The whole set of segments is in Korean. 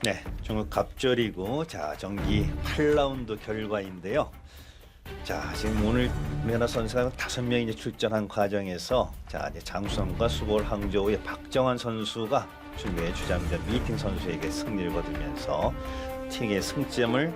네, 중국 갑조리구 자 정기 8라운드 결과인데요. 자 지금 오늘 우리나라 선수가 5명이 이제 출전한 과정에서 자 이제 장수성과 수볼 항저우의 박정환 선수가 중국의 주장전 미팅 선수에게 승리를 거두면서 팀의 승점을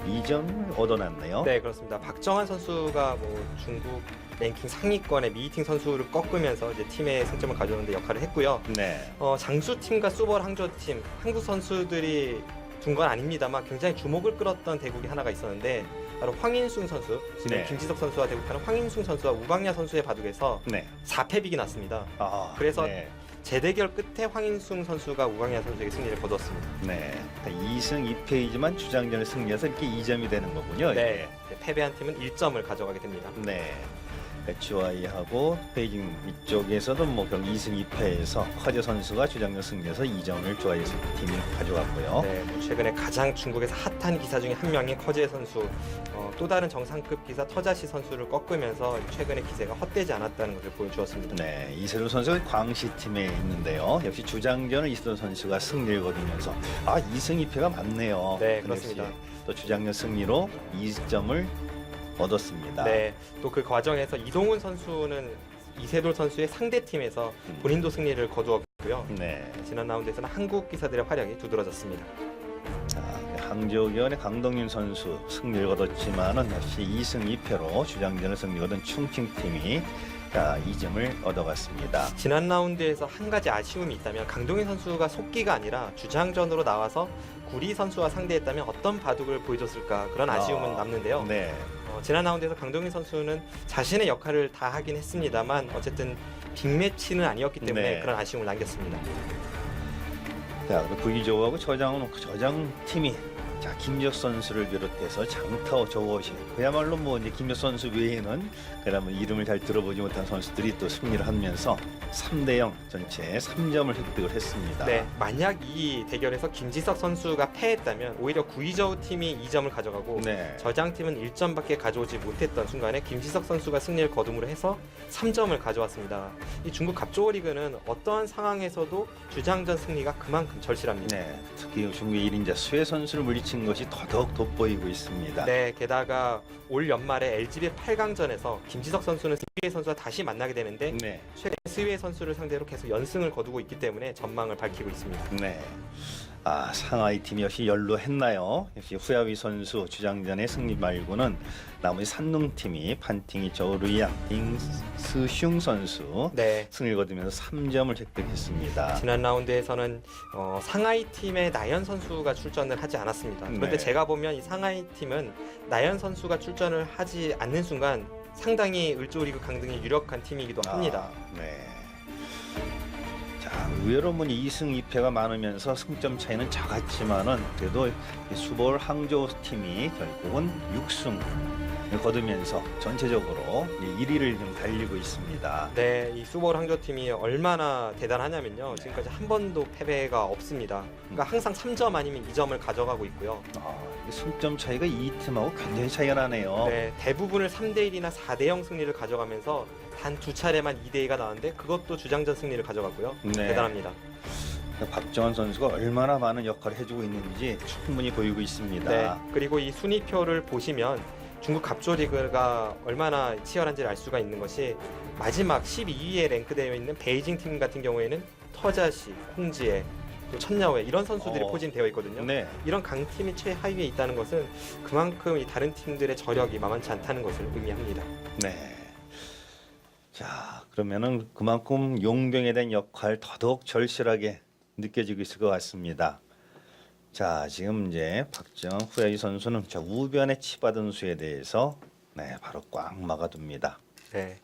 2점을 얻어놨네요. 네, 그렇습니다. 박정환 선수가 뭐 중국 랭킹 상위권의 미팅 선수를 꺾으면서 이제 팀의 승점을 가져오는 데 역할을 했고요. 네, 장수 팀과 수벌 항저 팀 한국 선수들이 둔 건 아닙니다만 굉장히 주목을 끌었던 대국이 하나가 있었는데 바로 황인숭 선수, 지금 네. 김지석 선수와 대국하는 황인숭 선수와 우광야 선수의 바둑에서 네. 4패빅이 났습니다. 그래서 네. 재대결 끝에 황인숭 선수가 우광야 선수에게 승리를 거두었습니다. 네. 2승 2패이지만 주장전을 승리해서 이렇게 2점이 되는 거군요. 네, 패배한 팀은 1점을 가져가게 됩니다. 네. HY하고 베이징 이쪽에서도 뭐 결국 2승 2패에서 커제 선수가 주장전 승리해서 2점을 좋아해 팀이 가져갔고요. 네, 뭐 최근에 가장 중국에서 핫한 기사 중에 한 명인 커제 선수, 또 다른 정상급 기사 터자시 선수를 꺾으면서 최근의 기세가 헛되지 않았다는 것을 보여주었습니다. 네, 이세로 선수가 광시 팀에 있는데요. 역시 주장전을 이세로 선수가 승리를 거두면서 2승 2패가 맞네요. 네, 그렇습니다. 또 주장전 승리로 2점을 얻었습니다. 네, 또 그 과정에서 이동훈 선수는 이세돌 선수의 상대 팀에서 본인도 승리를 거두었고요. 네. 지난 라운드에서는 한국 기사들의 활약이 두드러졌습니다. 자, 항저우견의 강동윤 선수 승리를 거뒀지만은 역시 2승 2패로 주장전을 승리 거둔 충칭 팀이 2점을 얻어갔습니다. 지난 라운드에서 한 가지 아쉬움이 있다면 강동인 선수가 속기가 아니라 주장전으로 나와서 구리 선수와 상대했다면 어떤 바둑을 보여줬을까 그런 아쉬움은 남는데요. 네. 지난 라운드에서 강동인 선수는 자신의 역할을 다 하긴 했습니다만 어쨌든 빅매치는 아니었기 때문에 네. 그런 아쉬움을 남겼습니다. 자, 부기조하고 저장 팀이 김지혁 선수를 비롯해서 장타오 조호시 그야말로 뭐 이제 김지혁 선수 외에는 그다음에 이름을 잘 들어보지 못한 선수들이 또 승리를 하면서 3대0 전체 3점을 획득을 했습니다. 네, 만약 이 대결에서 김지석 선수가 패했다면 오히려 구이저우 팀이 2점을 가져가고 네. 저장팀은 1점밖에 가져오지 못했던 순간에 김지석 선수가 승리를 거둠으로 해서 3점을 가져왔습니다. 이 중국 갑조어 리그는 어떠한 상황에서도 주장전 승리가 그만큼 절실합니다. 네, 특히 중국의 1인자 수혜 선수를 물리친 것이 더더욱 돋보이고 있습니다. 네, 게다가 올 연말에 LGB 8강전에서 김지석 선수는 스위의 선수와 다시 만나게 되는데 네. 최근 스위의 선수를 상대로 계속 연승을 거두고 있기 때문에 전망을 밝히고 있습니다. 네. 상하이 팀 역시 연루했나요? 역시 후야위 선수 주장전의 승리 말고는 나머지 산둥 팀이 판팅이 저루양 잉스슝 선수 네. 승리를 거두면서 3점을 획득했습니다. 지난 라운드에서는 상하이 팀의 나연 선수가 출전을 하지 않았습니다. 그런데 네. 제가 보면 이 상하이 팀은 나연 선수가 출전을 하지 않는 순간 상당히 을조리그 강등이 유력한 팀이기도 합니다. 네. 자, 의외로 2승 2패가 많으면서 승점 차이는 작았지만은 그래도 수볼 항저우 팀이 결국은 6승 거두면서 전체적으로 1위를 좀 달리고 있습니다. 네, 이 수볼 항저 팀이 얼마나 대단하냐면요. 네. 지금까지 한 번도 패배가 없습니다. 그러니까 항상 3점 아니면 2점을 가져가고 있고요. 승점 차이가 이 팀하고 굉장히 차이가 나네요. 네, 대부분을 3대1이나 4대0 승리를 가져가면서 단 2차례만 2대2가 나왔는데 그것도 주장전 승리를 가져가고요. 네. 대단합니다. 박정환 선수가 얼마나 많은 역할을 해주고 있는지 충분히 보이고 있습니다. 네, 그리고 이 순위표를 보시면 중국 갑조 리그가 얼마나 치열한지를 알 수가 있는 것이 마지막 12위에 랭크되어 있는 베이징 팀 같은 경우에는 터자시, 홍지에, 또 천야오에 이런 선수들이 포진되어 있거든요. 네. 이런 강팀이 최하위에 있다는 것은 그만큼 이 다른 팀들의 저력이 만만치 않다는 것을 의미합니다. 네. 자, 그러면은 그만큼 용병에 대한 역할 더더욱 절실하게 느껴지고 있을 것 같습니다. 자, 지금 이제 박정환 후야이 선수는 우변에 치받은 수에 대해서 바로 꽉 막아둡니다. 네.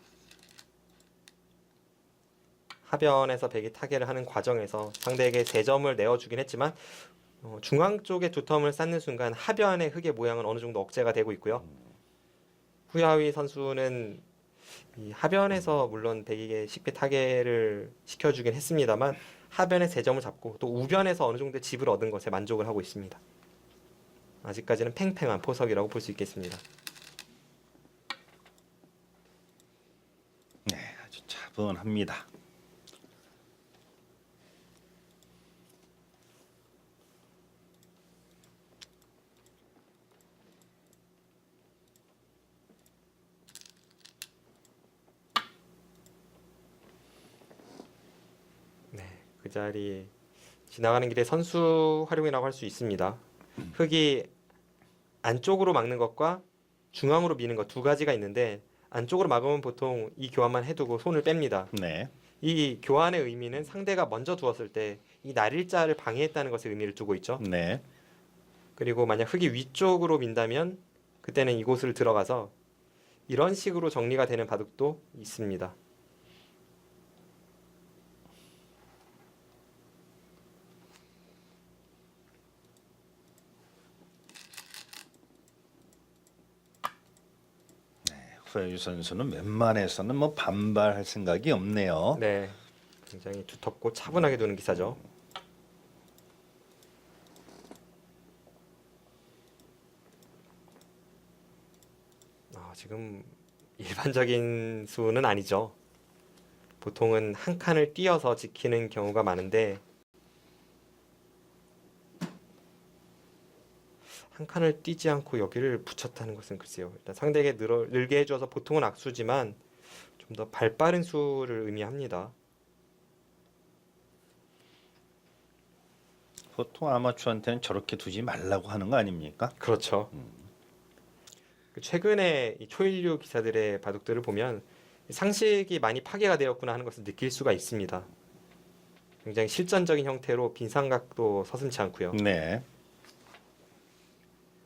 하변에서 백이 타개를 하는 과정에서 상대에게 3점을 내어주긴 했지만 중앙 쪽에 두텀을 쌓는 순간 하변의 흙의 모양은 어느 정도 억제가 되고 있고요. 후야위 선수는 이 하변에서 물론 백에게 쉽게 타개를 시켜주긴 했습니다만 하변에 3점을 잡고 또 우변에서 어느 정도의 집을 얻은 것에 만족을 하고 있습니다. 아직까지는 팽팽한 포석이라고 볼 수 있겠습니다. 네, 아주 차분합니다. 자리 지나가는 길에 선수 활용이라고 할 수 있습니다. 흙이 안쪽으로 막는 것과 중앙으로 미는 것 두 가지가 있는데 안쪽으로 막으면 보통 이 교환만 해두고 손을 뺍니다. 네. 이 교환의 의미는 상대가 먼저 두었을 때 이 날일자를 방해했다는 것에 의미를 두고 있죠. 네. 그리고 만약 흙이 위쪽으로 민다면 그때는 이곳을 들어가서 이런 식으로 정리가 되는 바둑도 있습니다. 후야유 선수는 웬만해서는 뭐 반발할 생각이 없네요. 네, 굉장히 두텁고 차분하게 두는 기사죠. 지금 일반적인 수는 아니죠. 보통은 한 칸을 띄어서 지키는 경우가 많은데 한 칸을 띄지 않고 여기를 붙였다는 것은 글쎄요. 일단 상대에게 늘게 해줘서 보통은 악수지만 좀 더 발빠른 수를 의미합니다. 보통 아마추어한테는 저렇게 두지 말라고 하는 거 아닙니까? 그렇죠. 최근에 이 초일류 기사들의 바둑들을 보면 상식이 많이 파괴가 되었구나 하는 것을 느낄 수가 있습니다. 굉장히 실전적인 형태로 빈삼각도 서슴지 않고요. 네.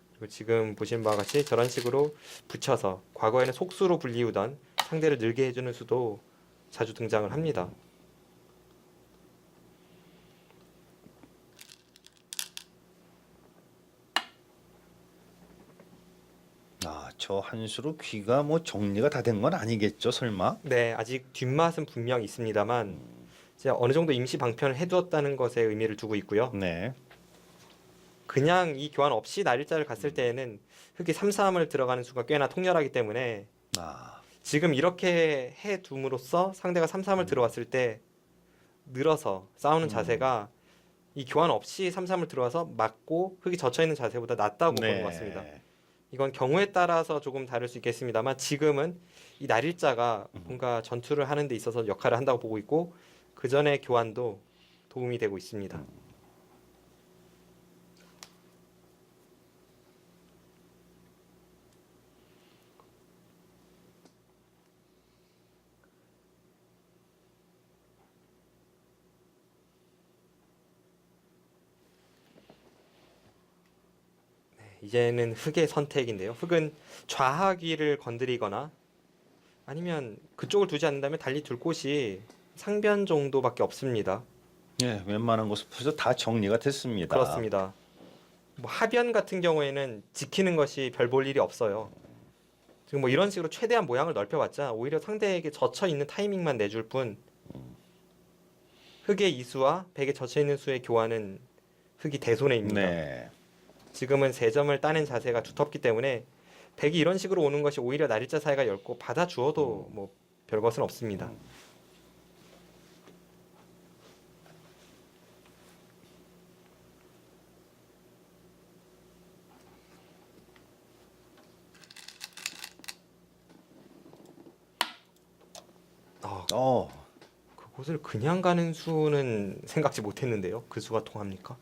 그리고 지금 보신 바와 같이 저런 식으로 붙여서 과거에는 속수로 불리우던 상대를 늘게 해주는 수도 자주 등장을 합니다. 저 한 수로 귀가 뭐 정리가 다 된 건 아니겠죠, 설마? 네, 아직 뒷맛은 분명 있습니다만 이제 어느 정도 임시 방편을 해두었다는 것에 의미를 두고 있고요. 네. 그냥 이 교환 없이 날일자를 갔을 때에는 흙이 3-3을 들어가는 수가 꽤나 통렬하기 때문에 지금 이렇게 해 둠으로써 상대가 3-3을 들어왔을 때 늘어서 싸우는 자세가 이 교환 없이 3-3을 들어와서 맞고 흙이 젖혀 있는 자세보다 낫다고 보는 것 같습니다. 이건 경우에 따라서 조금 다를 수 있겠습니다만 지금은 이 날일자가 뭔가 전투를 하는 데 있어서 역할을 한다고 보고 있고 그 전의 교환도 도움이 되고 있습니다. 이제는 흙의 선택인데요. 흙은 좌하귀를 건드리거나 아니면 그쪽을 두지 않는다면 달리 둘 곳이 상변 정도밖에 없습니다. 예, 웬만한 곳은 벌써 다 정리가 됐습니다. 그렇습니다. 뭐 하변 같은 경우에는 지키는 것이 별 볼 일이 없어요. 지금 뭐 이런 식으로 최대한 모양을 넓혀봤자 오히려 상대에게 젖혀 있는 타이밍만 내줄 뿐 흙의 이수와 백에 젖혀 있는 수의 교환은 흙이 대손해입니다. 네. 지금은 3점을 따낸 자세가 두텁기 때문에 백이 이런 식으로 오는 것이 오히려 날일자 사이가 얇고 받아주어도 뭐 별것은 없습니다. 그곳을 그냥 가는 수는 생각지 못했는데요. 그 수가 통합니까?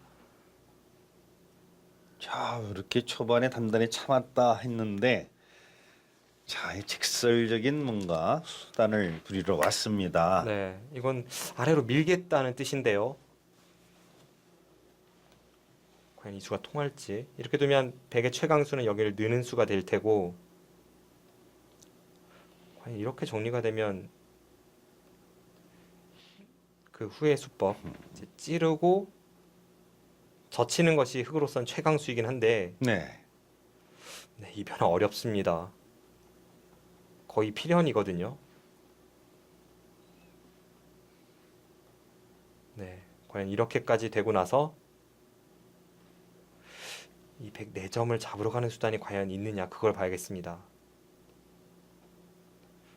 자, 이렇게 초반에 단단히 참았다 했는데 자, 이 직설적인 뭔가 수단을 부리러 왔습니다. 네, 이건 아래로 밀겠다는 뜻인데요. 과연 이 수가 통할지. 이렇게 두면 백의 최강수는 여기를 느는 수가 될 테고 과연 이렇게 정리가 되면 그 후의 수법 이제 찌르고 젖히는 것이 흙으로선 최강수이긴 한데 네. 이 변화 어렵습니다. 거의 필연이거든요. 네, 과연 이렇게까지 되고 나서 이 104점을 잡으러 가는 수단이 과연 있느냐 그걸 봐야겠습니다.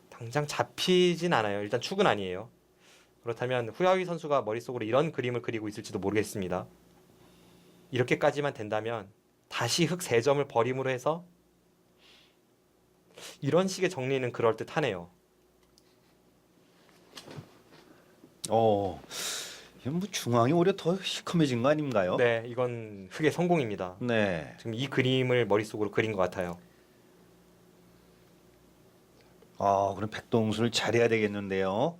당장 잡히진 않아요. 일단 축은 아니에요. 그렇다면 후야위 선수가 머릿속으로 이런 그림을 그리고 있을지도 모르겠습니다. 이렇게까지만 된다면 다시 흙 3점을 버림으로 해서 이런 식의 정리는 그럴듯하네요. 이건 뭐 중앙이 오히려 더 시커매진 거 아닌가요? 네, 이건 흑의 성공입니다. 네. 지금 이 그림을 머릿속으로 그린 것 같아요. 그럼 백동수를 잘해야 되겠는데요.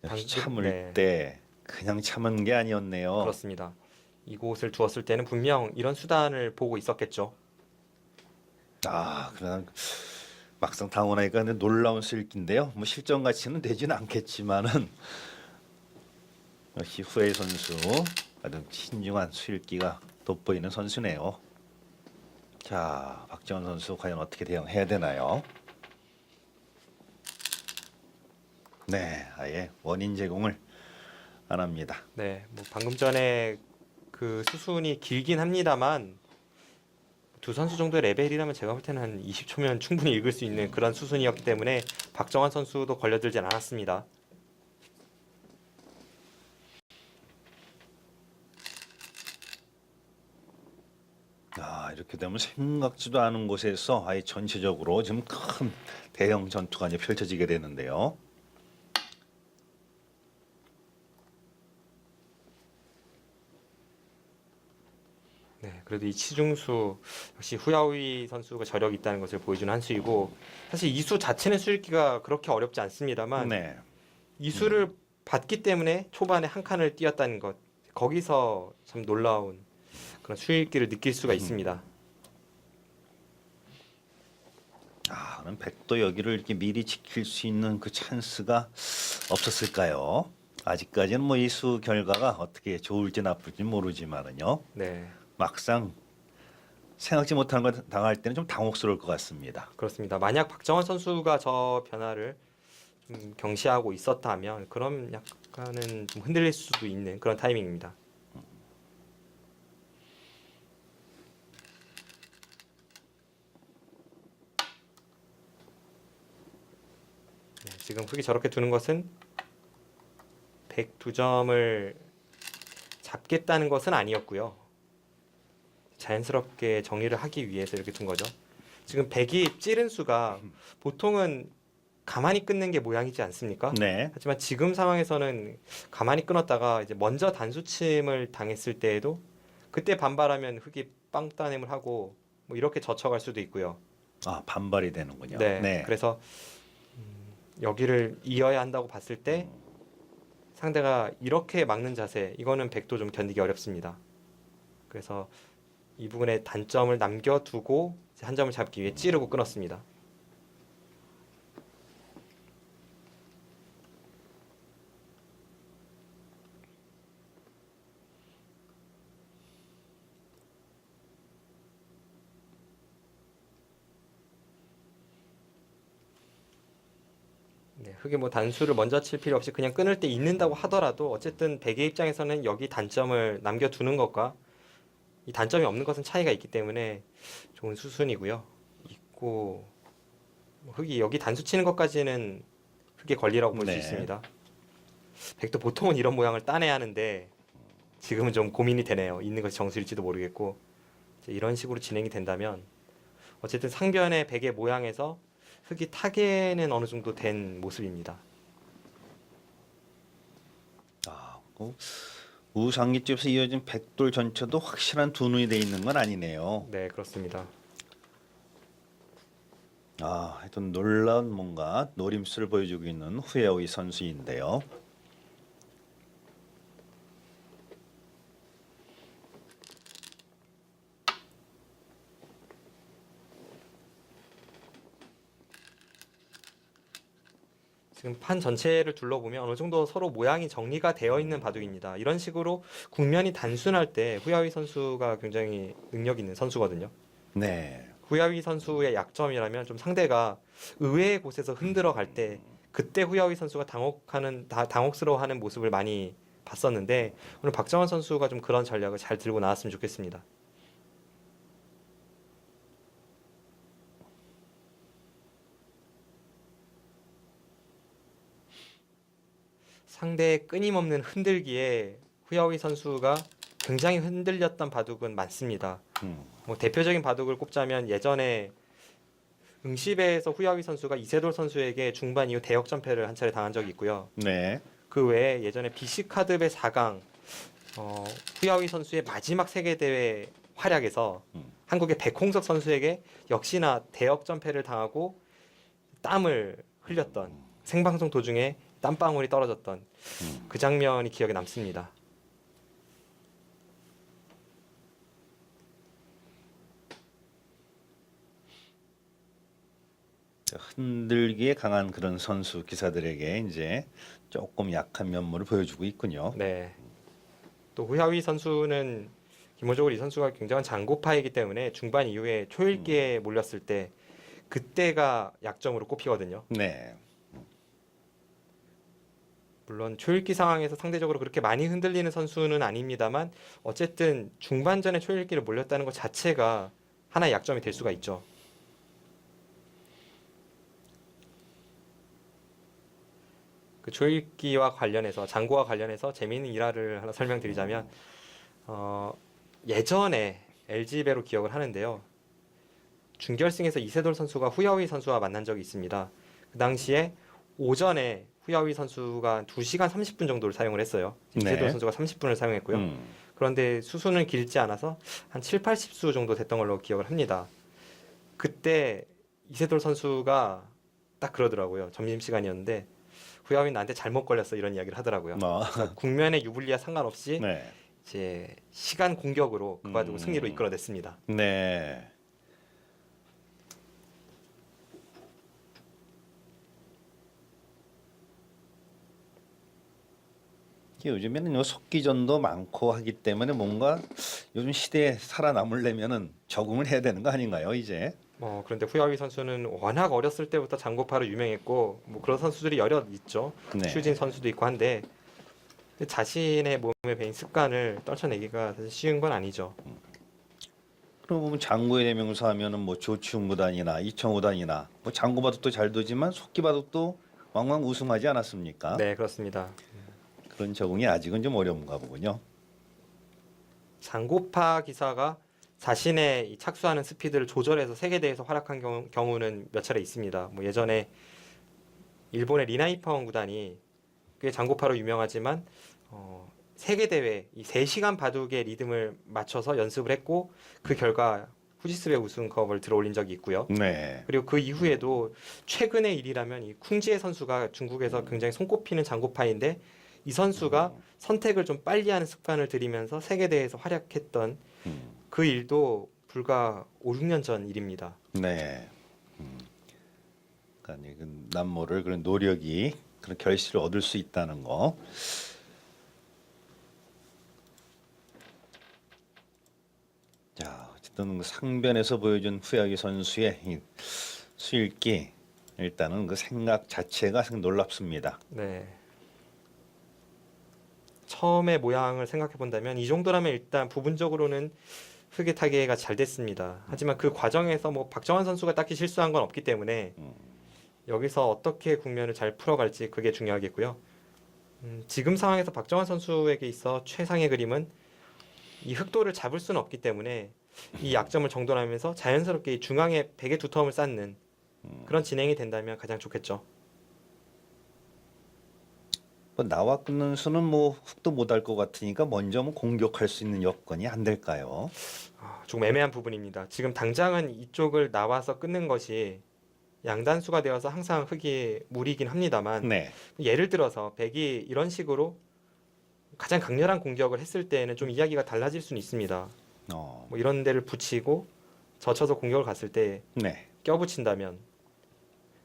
역시 참을 네, 때 그냥 참은 게 아니었네요. 그렇습니다. 이곳을 두었을 때는 분명 이런 수단을 보고 있었겠죠. 그냥 막상 당원하니까 놀라운 슬기인데요. 뭐 실전 가치는 되지는 않겠지만은 역시 후웨이 선수 아주 신중한 수일기가 돋보이는 선수네요. 자, 박지원 선수 과연 어떻게 대응해야 되나요? 네, 아예 원인 제공을 안 합니다. 네, 뭐 방금 전에 그 수순이 길긴 합니다만 두 선수 정도의 레벨이라면 제가 볼 때는 한 20초면 충분히 읽을 수 있는 그런 수순이었기 때문에 박정환 선수도 걸려들진 않았습니다. 이렇게 되면 생각지도 않은 곳에서 아예 전체적으로 좀 큰 대형 전투가 이제 펼쳐지게 되는데요. 네, 그래도 이 치중수 역시 후야오이 선수가 저력이 있다는 것을 보여주는 한 수이고 사실 이 수 자체는 수읽기가 그렇게 어렵지 않습니다만 네, 이 수를 받기 때문에 초반에 한 칸을 띄었다는 것 거기서 참 놀라운 그런 수읽기를 느낄 수가 있습니다. 그럼 백도 여기를 이렇게 미리 지킬 수 있는 그 찬스가 없었을까요? 아직까지는 뭐 이 수 결과가 어떻게 좋을지 나쁠지 모르지만은요. 네, 막상 생각지 못한 걸 당할 때는 좀 당혹스러울 것 같습니다. 그렇습니다. 만약 박정환 선수가 저 변화를 좀 경시하고 있었다면 그럼 약간은 좀 흔들릴 수도 있는 그런 타이밍입니다. 네, 지금 흑이 저렇게 두는 것은 102점을 잡겠다는 것은 아니었고요. 자연스럽게 정리를 하기 위해서 이렇게 둔 거죠. 지금 100이 찌른 수가 보통은 가만히 끊는 게 모양이지 않습니까? 네, 하지만 지금 상황에서는 가만히 끊었다가 이제 먼저 단수침을 당했을 때에도 그때 반발하면 흑이 빵 따냄을 하고 뭐 이렇게 젖혀갈 수도 있고요. 반발이 되는군요. 네. 네. 그래서 여기를 이어야 한다고 봤을 때 상대가 이렇게 막는 자세 이거는 백도 좀 견디기 어렵습니다. 그래서 이 부분에 단점을 남겨두고 이제 한 점을 잡기 위해 찌르고 끊었습니다. 네, 흑이 뭐 단수를 먼저 칠 필요 없이 그냥 끊을 때 있는다고 하더라도 어쨌든 백의 입장에서는 여기 단점을 남겨두는 것과 이 단점이 없는 것은 차이가 있기 때문에 좋은 수순이고요. 있고 뭐 흑이 여기 단수 치는 것까지는 흑의 권리라고 볼 수 네. 있습니다. 백도 보통은 이런 모양을 따내야 하는데 지금은 좀 고민이 되네요. 있는 것이 정수일지도 모르겠고 이제 이런 식으로 진행이 된다면 어쨌든 상변의 백의 모양에서 흑이 타개는 어느 정도 된 모습입니다. 그 우상기집에서 이어진 백돌 전체도 확실한 두 눈이 돼 있는 건 아니네요. 네, 그렇습니다. 하여튼 놀라운 뭔가 노림수를 보여주고 있는 후야오이 선수인데요. 지금 판 전체를 둘러보면 어느 정도 서로 모양이 정리가 되어 있는 바둑입니다. 이런 식으로 국면이 단순할 때 후야위 선수가 굉장히 능력 있는 선수거든요. 네. 후야위 선수의 약점이라면 좀 상대가 의외의 곳에서 흔들어 갈 때 그때 후야위 선수가 당혹스러워하는 모습을 많이 봤었는데 오늘 박정환 선수가 좀 그런 전략을 잘 들고 나왔으면 좋겠습니다. 상대의 끊임없는 흔들기에 후야위 선수가 굉장히 흔들렸던 바둑은 많습니다. 뭐 대표적인 바둑을 꼽자면 예전에 응시배에서 후야위 선수가 이세돌 선수에게 중반 이후 대역전패를 한 차례 당한 적이 있고요. 네. 그 외에 예전에 BC 카드배 4강 후야위 선수의 마지막 세계 대회 활약에서 한국의 백홍석 선수에게 역시나 대역전패를 당하고 땀을 흘렸던 생방송 도중에 땀방울이 떨어졌던 그 장면이 기억에 남습니다. 흔들기에 강한 그런 선수 기사들에게 이제 조금 약한 면모를 보여주고 있군요. 네. 또 후야위 선수는 기본적으로 이 선수가 굉장한 장고파이기 때문에 중반 이후에 초읽기에 몰렸을 때 그때가 약점으로 꼽히거든요. 네. 물론 초읽기 상황에서 상대적으로 그렇게 많이 흔들리는 선수는 아닙니다만 어쨌든 중반전에 초읽기를 몰렸다는 것 자체가 하나의 약점이 될 수가 있죠. 그 초읽기와 관련해서 장고와 관련해서 재미있는 일화를 하나 설명드리자면 예전에 LG배로 기억을 하는데요. 준결승에서 이세돌 선수가 후야위 선수와 만난 적이 있습니다. 그 당시에 오전에 후야위 선수가 2시간 30분 정도를 사용을 했어요. 이세돌 네. 선수가 30분을 사용했고요. 그런데 수수는 길지 않아서 한 7, 80수 정도 됐던 걸로 기억을 합니다. 그때 이세돌 선수가 딱 그러더라고요. 점심시간이었는데 후야위 나한테 잘못 걸렸어 이런 이야기를 하더라고요. 그래서 국면의 유불리와 상관없이 네. 이제 시간 공격으로 그거 가지고 승리로 이끌어냈습니다. 네. 요즘에는 요 속기전도 많고 하기 때문에 뭔가 요즘 시대에 살아남으려면은 적응을 해야 되는 거 아닌가요, 이제? 그런데 후야위 선수는 워낙 어렸을 때부터 장고파로 유명했고 뭐 그런 선수들이 여럿 있죠. 네. 추진 선수도 있고 한데 자신의 몸에 배인 습관을 떨쳐내기가 사실 쉬운 건 아니죠. 그럼 보면 장고의 대명사 하면은 뭐 조충구단이나 이청호단이나 뭐 장고 바둑도 잘 두지만 속기 바둑도 왕왕 우승하지 않았습니까? 네, 그렇습니다. 그런 적응이 아직은 좀 어려운가 보군요. 장고파 기사가 자신의 이 착수하는 스피드를 조절해서 세계대회에서 활약한 경우는 몇 차례 있습니다. 뭐 예전에 일본의 리나이펑 구단이 꽤 장고파로 유명하지만 세계대회 이 3시간 바둑의 리듬을 맞춰서 연습을 했고 그 결과 후지스배 우승컵을 들어올린 적이 있고요. 네. 그리고 그 이후에도 최근의 일이라면 이 쿵지에 선수가 중국에서 굉장히 손꼽히는 장고파인데 이 선수가 선택을 좀 빨리 하는 습관을 들이면서 세계대회에서 활약했던 그 일도 불과 5, 6년 전 일입니다. 네. 그러니까 그 남모를 그런 노력이 그런 결실을 얻을 수 있다는 거. 자, 어쨌든 그 상변에서 보여준 후야기 선수의 이 수일기 일단은 그 생각 자체가 상당히 놀랍습니다. 네. 처음의 모양을 생각해 본다면 이 정도라면 일단 부분적으로는 흙의 타개가 잘 됐습니다. 하지만 그 과정에서 뭐 박정환 선수가 딱히 실수한 건 없기 때문에 여기서 어떻게 국면을 잘 풀어갈지 그게 중요하겠고요. 지금 상황에서 박정환 선수에게 있어 최상의 그림은 이 흑도를 잡을 수는 없기 때문에 이 약점을 정돈하면서 자연스럽게 이 중앙에 베개 두텀을 쌓는 그런 진행이 된다면 가장 좋겠죠. 뭐 나와 끊는 수는 뭐 훅도 못할 것 같으니까 먼저 뭐 공격할 수 있는 여건이 안 될까요? 조금 애매한 부분입니다. 지금 당장은 이쪽을 나와서 끊는 것이 양단수가 되어서 항상 흙이 무리긴 합니다만 네. 예를 들어서 백이 이런 식으로 가장 강렬한 공격을 했을 때에는 좀 이야기가 달라질 수는 있습니다. 뭐 이런 데를 붙이고 젖혀서 공격을 갔을 때 네. 껴붙인다면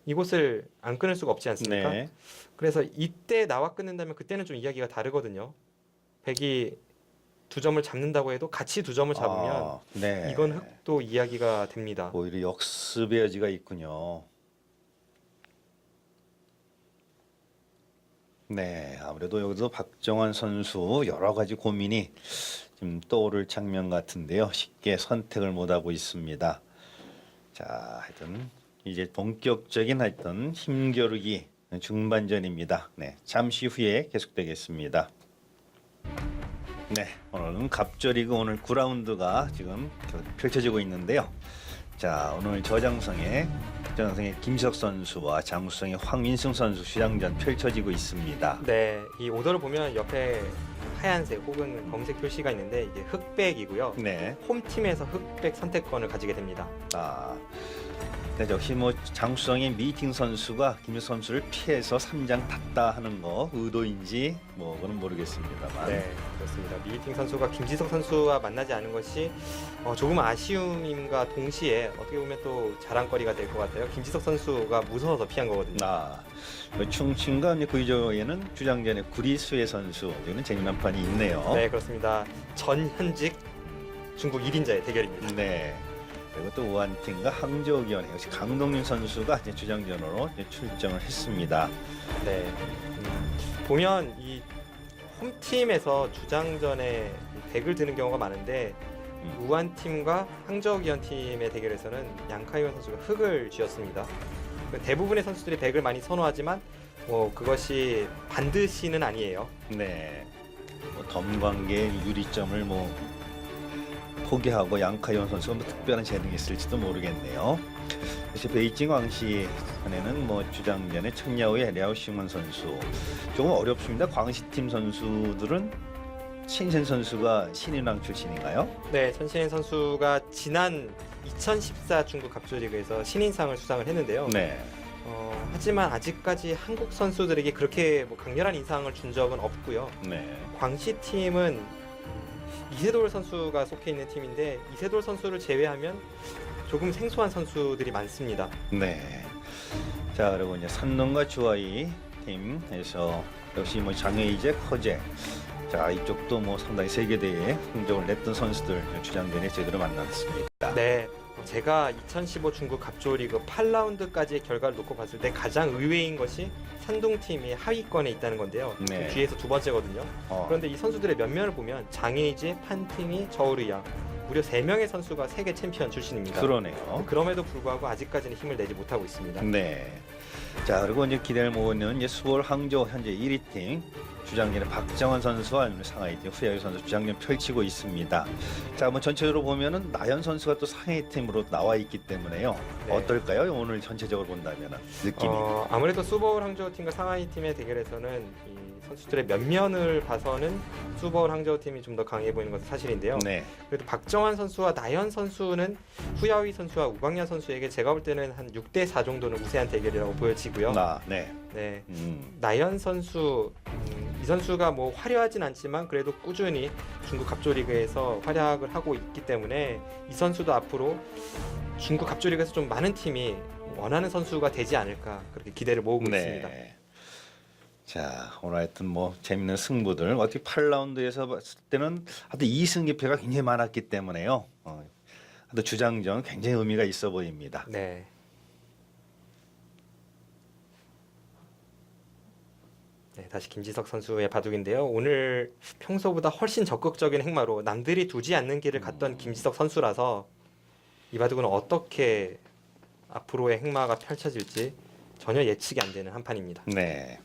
이곳을 안 끊을 수가 없지 않습니까? 네. 그래서 이때 나와 끊는다면 그때는 좀 이야기가 다르거든요. 백이 2점을 잡는다고 해도 같이 2점을 잡으면 네. 이건 흙도 이야기가 됩니다. 오히려 역습의 여지가 있군요. 네, 아무래도 여기서 박정환 선수 여러 가지 고민이 지금 떠오를 장면 같은데요. 쉽게 선택을 못하고 있습니다. 자, 하여튼 이제 본격적인 하여튼 힘겨루기 중반전입니다. 네, 잠시 후에 계속되겠습니다. 네, 오늘은 갑절이고 오늘 9라운드가 지금 펼쳐지고 있는데요. 자, 오늘 저장성에 박정성의 김석 선수와 장수성의 황민승 선수 주장전 펼쳐지고 있습니다. 네, 이 오더를 보면 옆에 하얀색 혹은 검색 표시가 있는데 이게 흑백이고요. 네. 홈팀에서 흑백 선택권을 가지게 됩니다. 아, 네, 역시 뭐 장수성의 미팅 선수가 김석 선수를 피해서 3장 탔다 하는 거 의도인지 뭐 그건 모르겠습니다만. 네, 그렇습니다. 미팅 선수가 김지석 선수와 만나지 않은 것이 조금 아쉬움임과 동시에 어떻게 보면 또 자랑거리가 될 것 같아요. 김지석 선수가 무서워서 피한 거거든요. 아, 그 충칭과 구의조에는 주장전에 구리수의 선수 여기는 재미난 판이 있네요. 네, 그렇습니다. 전현직 중국 1인자의 대결입니다. 네. 그리고 또 우한팀과 항저우기원회 역시 강동윤 선수가 이제 주장전으로 이제 출정을 했습니다. 네, 보면 이 홈팀에서 주장전에 덱을 드는 경우가 많은데 우한팀과 항저우기원 팀의 대결에서는 양카이원 선수가 흑을 쥐었습니다. 대부분의 선수들이 덱을 많이 선호하지만 뭐 그것이 반드시는 아니에요. 네. 뭐 덤관계의 유리점을 뭐 포기하고 양카이원 선수가 뭐 특별한 재능이 있을지도 모르겠네요. 역시 베이징 광시전에는 뭐 주장전에 청야오의 랴오싱원 선수 조금 어렵습니다. 광시팀 선수들은 신sen 선수가 신인왕 출신인가요? 네, 천신현 선수가 지난 2014 중국 갑조리그에서 신인상을 수상을 했는데요. 네. 하지만 아직까지 한국 선수들에게 그렇게 뭐 강렬한 인상을 준 적은 없고요. 네. 광시 팀은 이세돌 선수가 속해 있는 팀인데 이세돌 선수를 제외하면 조금 생소한 선수들이 많습니다. 네. 자, 그리고 이제 산동과 주아이 팀에서 역시 뭐 장애이제, 커제. 자, 이쪽도 뭐 상당히 세계대회에 흥정을 냈던 선수들 주장전에 제대로 만났습니다. 네, 제가 2015 중국 갑조리그 8라운드까지의 결과를 놓고 봤을 때 가장 의외인 것이 산동팀이 하위권에 있다는 건데요. 네. 그 뒤에서 두 번째거든요. 그런데 이 선수들의 면면을 보면 장애이제, 판팅이, 저우르양 무려 3명의 선수가 세계 챔피언 출신입니다. 그러네요. 그럼에도 불구하고 아직까지는 힘을 내지 못하고 있습니다. 네. 자, 그리고 이제 기대를 모으는 이제 수월 항저우 현재 1위 팀 주장전의 박정환 선수와 상하이 팀 후야유 선수 주장전 펼치고 있습니다. 자, 뭐 전체적으로 보면은 나연 선수가 또 상하이 팀으로 나와 있기 때문에요. 네. 어떨까요? 오늘 전체적으로 본다면 느낌이. 아무래도 수버울 항저우 팀과 상하이 팀의 대결에서는 이 선수들의 면면을 봐서는 수버울 항저우 팀이 좀 더 강해 보이는 것은 사실인데요. 네. 그래도 박정환 선수와 나연 선수는 후야위 선수와 우광야 선수에게 제가 볼 때는 한 6대4 정도는 우세한 대결이라고 보여지고요. 네. 네. 음. 나연 선수 이 선수가 뭐 화려하진 않지만 그래도 꾸준히 중국 갑조리그에서 활약을 하고 있기 때문에 이 선수도 앞으로 중국 갑조리그에서 좀 많은 팀이 원하는 선수가 되지 않을까 그렇게 기대를 모으고 있습니다. 자, 오늘 하여튼 뭐 재밌는 승부들 어떻게 8라운드에서 봤을 때는 하여튼 2승 기패가 굉장히 많았기 때문에요. 하여튼 주장전 굉장히 의미가 있어 보입니다. 네. 네, 다시 김지석 선수의 바둑인데요. 오늘 평소보다 훨씬 적극적인 행마로 남들이 두지 않는 길을 갔던 김지석 선수라서 이 바둑은 어떻게 앞으로의 행마가 펼쳐질지 전혀 예측이 안 되는 한판입니다. 네.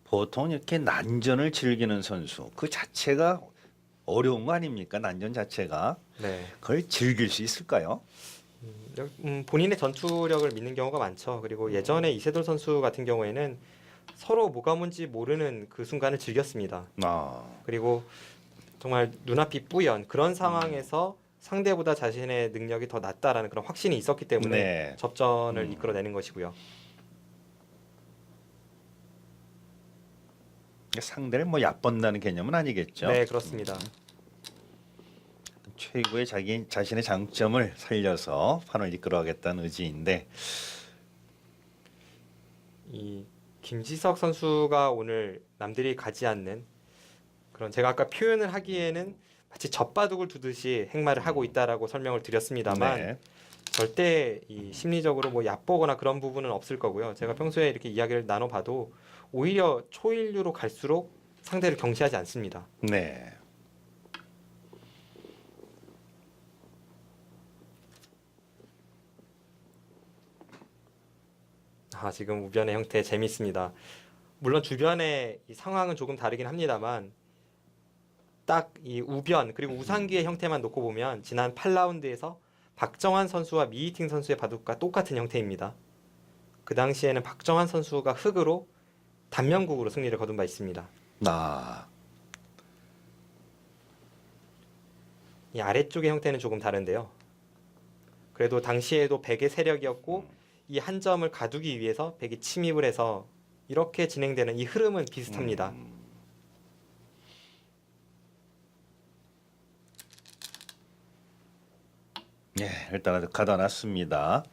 보통 이렇게 난전을 즐기는 선수 그 자체가 어려운 거 아닙니까? 난전 자체가 네. 그걸 즐길 수 있을까요? 본인의 전투력을 믿는 경우가 많죠. 그리고 예전에 이세돌 선수 같은 경우에는 서로 뭐가 뭔지 모르는 그 순간을 즐겼습니다. 그리고 정말 눈앞이 뿌연 그런 상황에서 상대보다 자신의 능력이 더 낫다라는 그런 확신이 있었기 때문에 네. 접전을 이끌어내는 것이고요. 상대를 뭐 얕본다는 개념은 아니겠죠. 네, 그렇습니다. 최고의 자신의 장점을 살려서 판을 이끌어가겠다는 의지인데 이 김지석 선수가 오늘 남들이 가지 않는 그런 제가 아까 표현을 하기에는 마치 젖바둑을 두듯이 행마를 하고 있다라고 설명을 드렸습니다만 네. 절대 이 심리적으로 뭐 얕보거나 그런 부분은 없을 거고요. 제가 평소에 이렇게 이야기를 나눠봐도 오히려 초일류로 갈수록 상대를 경시하지 않습니다. 네. 지금 우변의 형태 재밌습니다. 물론 주변의 이 상황은 조금 다르긴 합니다만 딱 이 우변 그리고 우상기의 형태만 놓고 보면 지난 8라운드에서 박정환 선수와 미이팅 선수의 바둑과 똑같은 형태입니다. 그 당시에는 박정환 선수가 흑으로 단면국으로 승리를 거둔 바 있습니다. 아, 이 아래쪽의 형태는 조금 다른데요. 그래도 당시에도 백의 세력이었고 이 한 점을 가두기 위해서 백이 침입을 해서 이렇게 진행되는 이 흐름은 비슷합니다. 예, 일단 가다 놨습니다.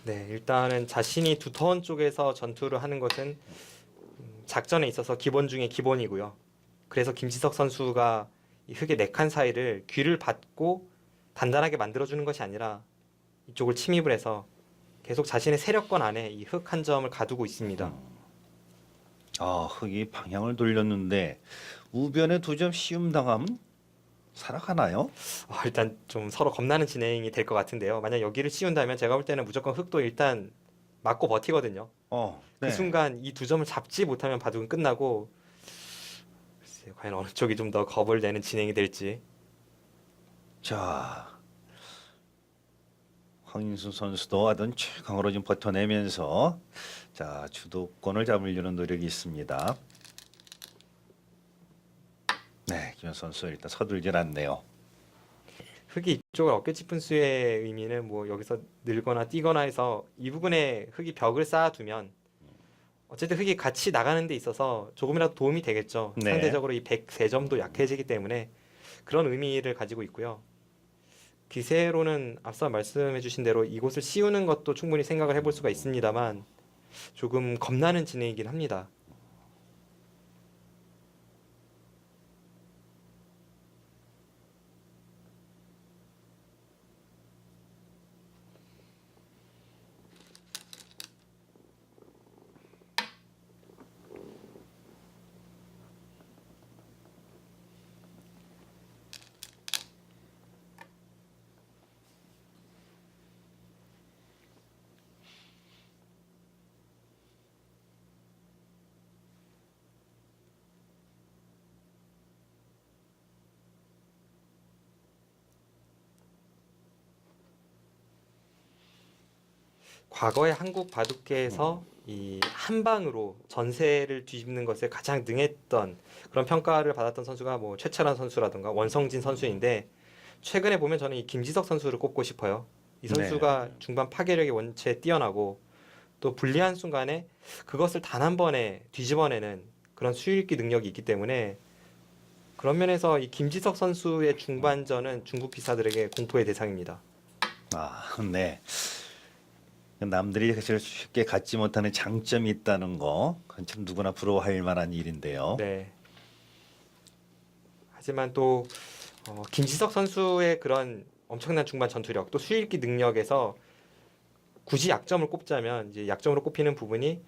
네, 일단은 자신이 두터운 쪽에서 전투를 하는 것은 작전에 있어서 기본 중에 기본이고요. 그래서 김지석 선수가 이 흑의 4칸 사이를 귀를 받고 단단하게 만들어주는 것이 아니라 이쪽을 침입을 해서 계속 자신의 세력권 안에 이 흑 한 점을 가두고 있습니다. 아, 흑이 방향을 돌렸는데 우변에 2점 시움 당하면 살아가나요? 일단 좀 서로 겁나는 진행이 될 것 같은데요. 만약 여기를 씌운다면 제가 볼 때는 무조건 흑도 일단 맞고 버티거든요. 그 네. 순간 이 2점을 잡지 못하면 바둑은 끝나고 글쎄요, 과연 어느 쪽이 좀 더 겁을 내는 진행이 될지. 자, 황인수 선수도 하던 최강으로 좀 버텨내면서 자 주도권을 잡으려는 노력이 있습니다. 네, 김현 선수 일단 서둘질 않네요. 흑이 이쪽을 어깨 짚은 수의 의미는 뭐 여기서 늘거나 뛰거나 해서 이 부분에 흑이 벽을 쌓아두면 어쨌든 흑이 같이 나가는 데 있어서 조금이라도 도움이 되겠죠. 네. 상대적으로 이 103점도 약해지기 때문에 그런 의미를 가지고 있고요. 기세로는 앞서 말씀해 주신 대로 이곳을 씌우는 것도 충분히 생각을 해볼 수가 있습니다만 조금 겁나는 진행이긴 합니다. 과거의 한국 바둑계에서 이 한 방으로 전세를 뒤집는 것에 가장 능했던 그런 평가를 받았던 선수가 뭐 최철환 선수라든가 원성진 선수인데 최근에 보면 저는 이 김지석 선수를 꼽고 싶어요. 이 선수가 중반 파괴력이 원체 뛰어나고 또 불리한 순간에 그것을 단 한 번에 뒤집어내는 그런 수일기 능력이 있기 때문에 그런 면에서 이 김지석 선수의 중반전은 중국 기사들에게 공포의 대상입니다. 아, 네. 남들이 사실 쉽게 갖지 못하는 장점이 있다는 거, 그건 참 누구나 부러워할 만한 일인데요. 네. 하지만 또 김지석 선수의 그런 엄청난 중반 전투력 또 수일기 능력에서 굳이 약점을 꼽자면 이제 약점으로 꼽히는 부분이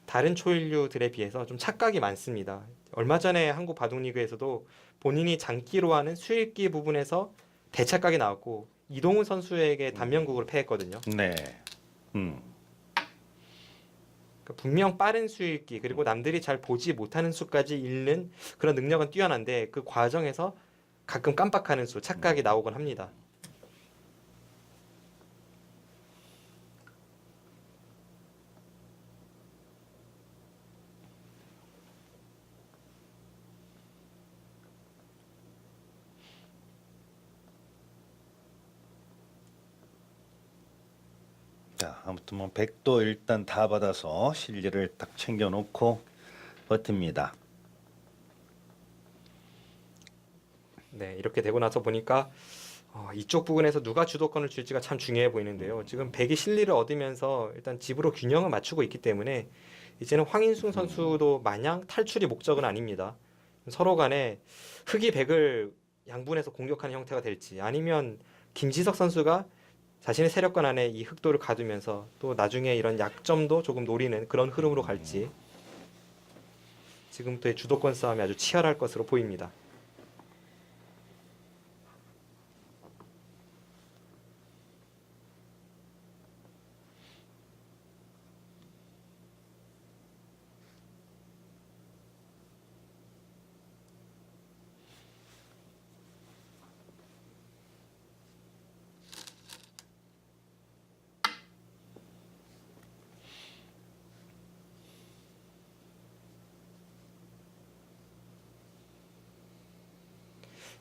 다른 초일류들에 비해서 좀 착각이 많습니다. 얼마 전에 한국 바둑리그에서도 본인이 장기로 하는 수일기 부분에서 대착각이 나왔고 이동훈 선수에게 단면국으로 패했거든요. 네. 그러니까 분명 빠른 수읽기 그리고 남들이 잘 보지 못하는 수까지 읽는 그런 능력은 뛰어난데 그 과정에서 가끔 깜빡하는 수, 착각이 나오곤 합니다. 자, 아무튼 뭐 백도 일단 다 받아서 실리를 딱 챙겨놓고 버팁니다. 네, 이렇게 되고 나서 보니까 이쪽 부분에서 누가 주도권을 줄지가 참 중요해 보이는데요. 지금 백이 실리를 얻으면서 일단 집으로 균형을 맞추고 있기 때문에 이제는 황인숭 선수도 마냥 탈출이 목적은 아닙니다. 서로 간에 흑이 백을 양분해서 공격하는 형태가 될지 아니면 김지석 선수가 자신의 세력권 안에 이 흑도를 가두면서 또 나중에 이런 약점도 조금 노리는 그런 흐름으로 갈지 지금부터의 주도권 싸움이 아주 치열할 것으로 보입니다.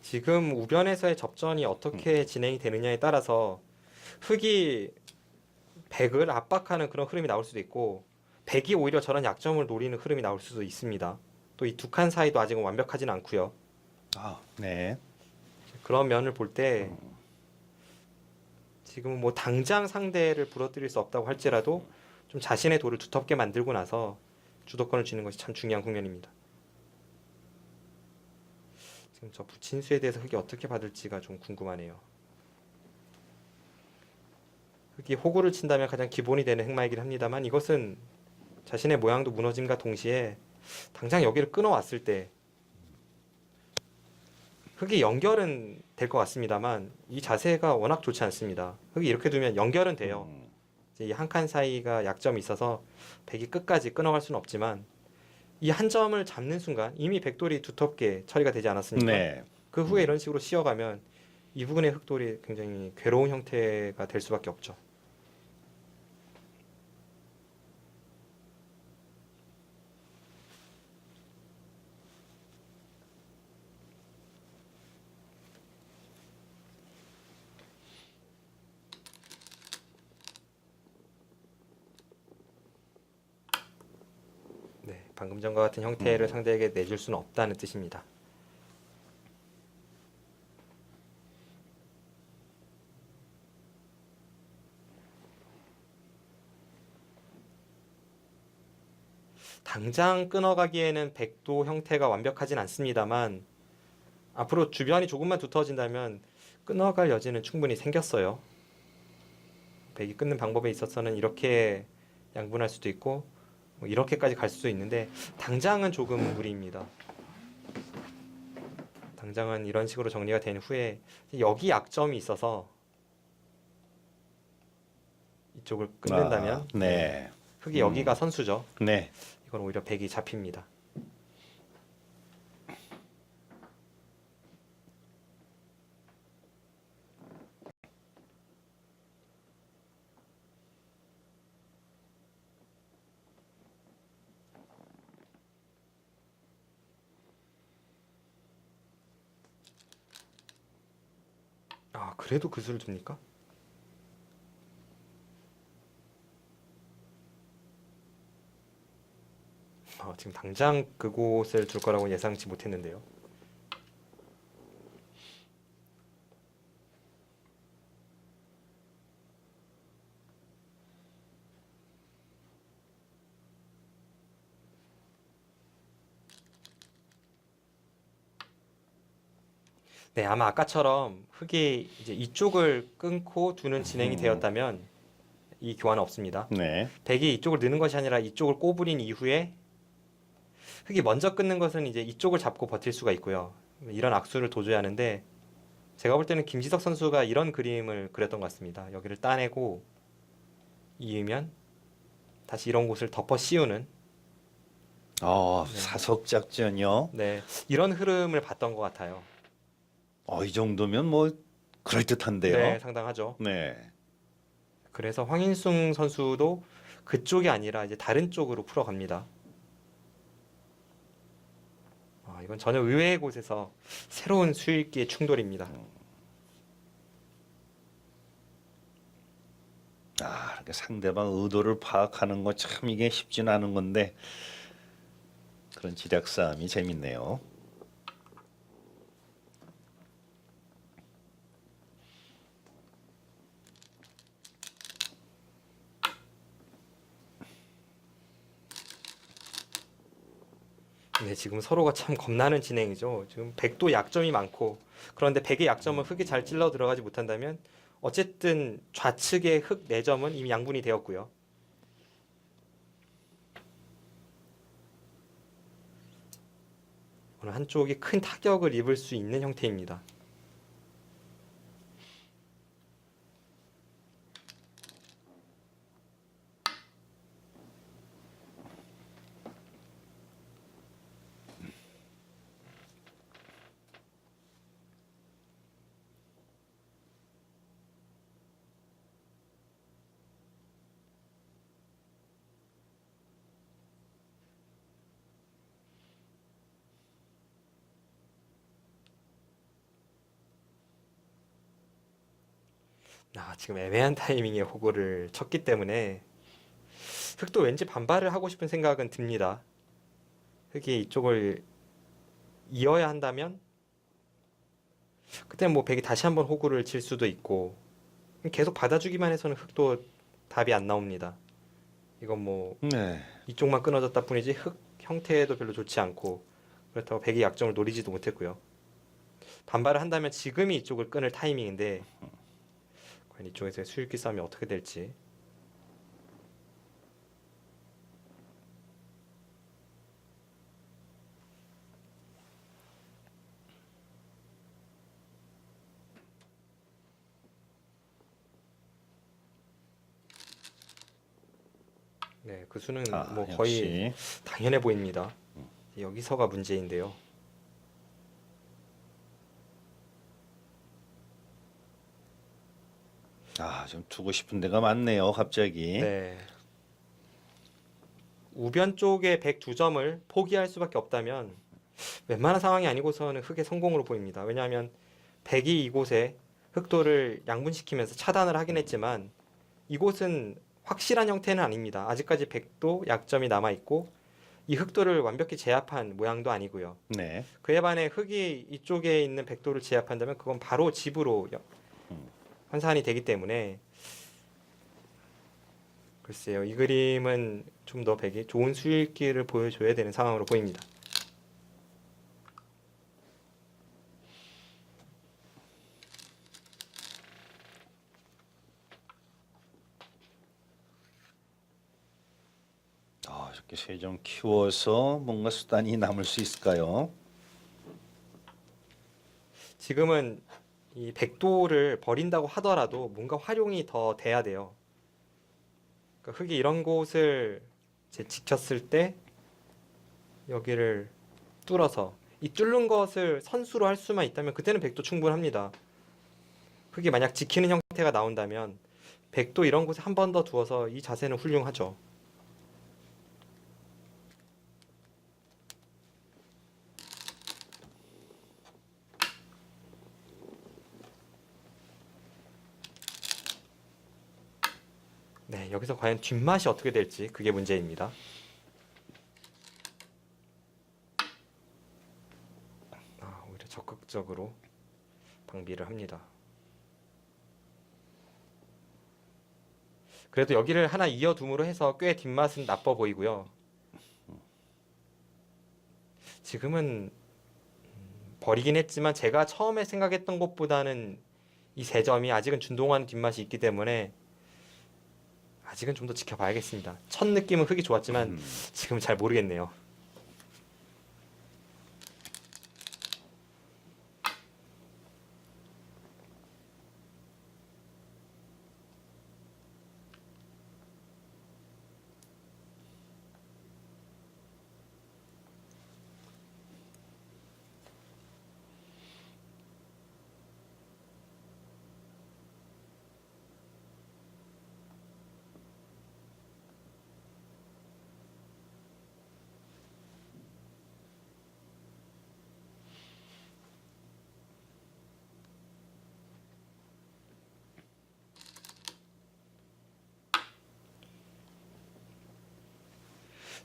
지금 우변에서의 접전이 어떻게 진행이 되느냐에 따라서 흑이 백을 압박하는 그런 흐름이 나올 수도 있고 백이 오히려 저런 약점을 노리는 흐름이 나올 수도 있습니다. 또 이 두 칸 사이도 아직은 완벽하진 않고요. 네. 그런 면을 볼 때 지금은 뭐 당장 상대를 부러뜨릴 수 없다고 할지라도 좀 자신의 돌을 두텁게 만들고 나서 주도권을 쥐는 것이 참 중요한 국면입니다. 지금 저 부친수에 대해서 흑이 어떻게 받을지가 좀 궁금하네요. 흑이 호구를 친다면 가장 기본이 되는 행마이긴 합니다만 이것은 자신의 모양도 무너짐과 동시에 당장 여기를 끊어왔을 때 흑이 연결은 될 것 같습니다만 이 자세가 워낙 좋지 않습니다. 흑이 이렇게 두면 연결은 돼요. 이 한 칸 사이가 약점이 있어서 백이 끝까지 끊어갈 수는 없지만 이 한 점을 잡는 순간 이미 백돌이 두텁게 처리가 되지 않았습니까? 네. 그 후에 이런 식으로 씌어가면 이 부분의 흑돌이 굉장히 괴로운 형태가 될 수밖에 없죠. 네, 방금 전과 같은 형태를 상대에게 내줄 수는 없다는 뜻입니다. 당장 끊어가기에는 백도 형태가 완벽하진 않습니다만 앞으로 주변이 조금만 두터워진다면 끊어갈 여지는 충분히 생겼어요. 백이 끊는 방법에 있어서는 이렇게 양분할 수도 있고 뭐 이렇게까지 갈 수도 있는데 당장은 조금 무리입니다. 당장은 이런 식으로 정리가 된 후에 여기 약점이 있어서 이쪽을 끊는다면 네. 흑이 여기가 선수죠. 네. 이건 오히려 백이 잡힙니다. 아, 그래도 그 수를 줍니까? 지금 당장 그곳을 줄 거라고 예상치 못했는데요. 네, 아마 아까처럼 흑이 이제 이쪽을 끊고 두는 진행이 되었다면 이 교환은 없습니다. 네. 백이 이쪽을 넣는 것이 아니라 이쪽을 꼬부린 이후에 흑이 먼저 끊는 것은 이제 이쪽을 잡고 버틸 수가 있고요. 이런 악수를 도줘야 하는데 제가 볼 때는 김지석 선수가 이런 그림을 그렸던 것 같습니다. 여기를 따내고 이으면 다시 이런 곳을 덮어 씌우는 사석 작전이요. 네, 이런 흐름을 봤던 것 같아요. 이 정도면 뭐 그럴듯한데요. 네, 상당하죠. 네. 그래서 황인숭 선수도 그쪽이 아니라 이제 다른 쪽으로 풀어갑니다. 이건 전혀 의외의 곳에서 새로운 수익기의 충돌입니다. 이렇게 상대방 의도를 파악하는 거 참 이게 쉽지는 않은 건데 그런 지략 싸움이 재밌네요. 네, 지금 서로가 참 겁나는 진행이죠. 지금 백도 약점이 많고 그런데 백의 약점을 흑이 잘 찔러 들어가지 못한다면 어쨌든 좌측의 흙 4점은 이미 양분이 되었고요. 어느 한쪽이 큰 타격을 입을 수 있는 형태입니다. 지금 애매한 타이밍에 호구를 쳤기 때문에 흙도 왠지 반발을 하고 싶은 생각은 듭니다. 흙이 이쪽을 이어야 한다면 그때 뭐 백이 다시 한번 호구를 칠 수도 있고 계속 받아주기만 해서는 흙도 답이 안 나옵니다. 이건 뭐 네. 이쪽만 끊어졌다 뿐이지 흙 형태도 별로 좋지 않고 그렇다고 백이 약점을 노리지도 못했고요. 반발을 한다면 지금이 이쪽을 끊을 타이밍인데 과연 이쪽에서의 수익기 싸움이 어떻게 될지. 네, 그 수는 뭐 거의 역시. 당연해 보입니다. 여기서가 문제인데요. 좀 두고 싶은 데가 많네요, 갑자기. 네. 우변 쪽에 102점을 포기할 수밖에 없다면 웬만한 상황이 아니고서는 흙의 성공으로 보입니다. 왜냐하면 백이 이곳에 흑도를 양분시키면서 차단을 하긴 했지만 이곳은 확실한 형태는 아닙니다. 아직까지 백도 약점이 남아있고 이 흑도를 완벽히 제압한 모양도 아니고요. 네. 그에 반해 흑이 이쪽에 있는 백도를 제압한다면 그건 바로 집으로 환산이 되기 때문에 글쎄요. 이 그림은 좀 더 백이 좋은 수익기를 보여줘야 되는 상황으로 보입니다. 이렇게 세 점 키워서 뭔가 수단이 남을 수 있을까요? 지금은 이 백도를 버린다고 하더라도 뭔가 활용이 더 돼야 돼요. 그러니까 흙이 이런 곳을 이제 지켰을 때 여기를 뚫어서 이 뚫는 것을 선수로 할 수만 있다면 그때는 백도 충분합니다. 흙이 만약 지키는 형태가 나온다면 백도 이런 곳에 한 번 더 두어서 이 자세는 훌륭하죠. 네, 여기서 과연 뒷맛이 어떻게 될지 그게 문제입니다. 오히려 적극적으로 방비를 합니다. 그래도 여기를 하나 이어둠으로 해서 꽤 뒷맛은 나빠 보이고요. 지금은 버리긴 했지만 제가 처음에 생각했던 것보다는 이 세 점이 아직은 준동하는 뒷맛이 있기 때문에 아직은 좀 더 지켜봐야겠습니다. 첫 느낌은 흙이 좋았지만 지금은 잘 모르겠네요.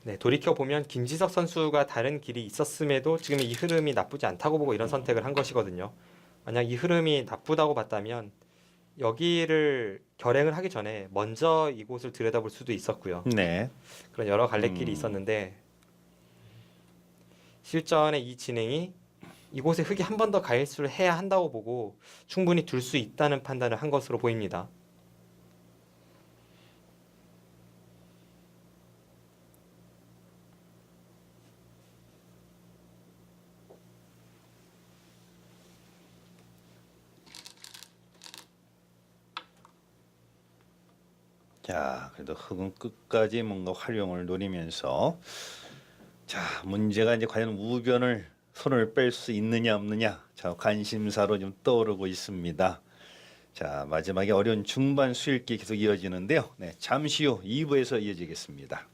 네, 돌이켜 보면 김지석 선수가 다른 길이 있었음에도 지금 이 흐름이 나쁘지 않다고 보고 이런 선택을 한 것이거든요. 만약 이 흐름이 나쁘다고 봤다면 여기를 결행을 하기 전에 먼저 이곳을 들여다볼 수도 있었고요. 네. 그런 여러 갈래길이 있었는데 실전의 이 진행이 이곳에 흙이 한 번 더 가열수를 해야 한다고 보고 충분히 둘 수 있다는 판단을 한 것으로 보입니다. 자, 그래도 흙은 끝까지 뭔가 활용을 노리면서 자, 문제가 이제 과연 우변을 손을 뺄 수 있느냐 없느냐 자, 관심사로 좀 떠오르고 있습니다. 자, 마지막에 어려운 중반 수읽기 계속 이어지는데요. 네, 잠시 후 2부에서 이어지겠습니다.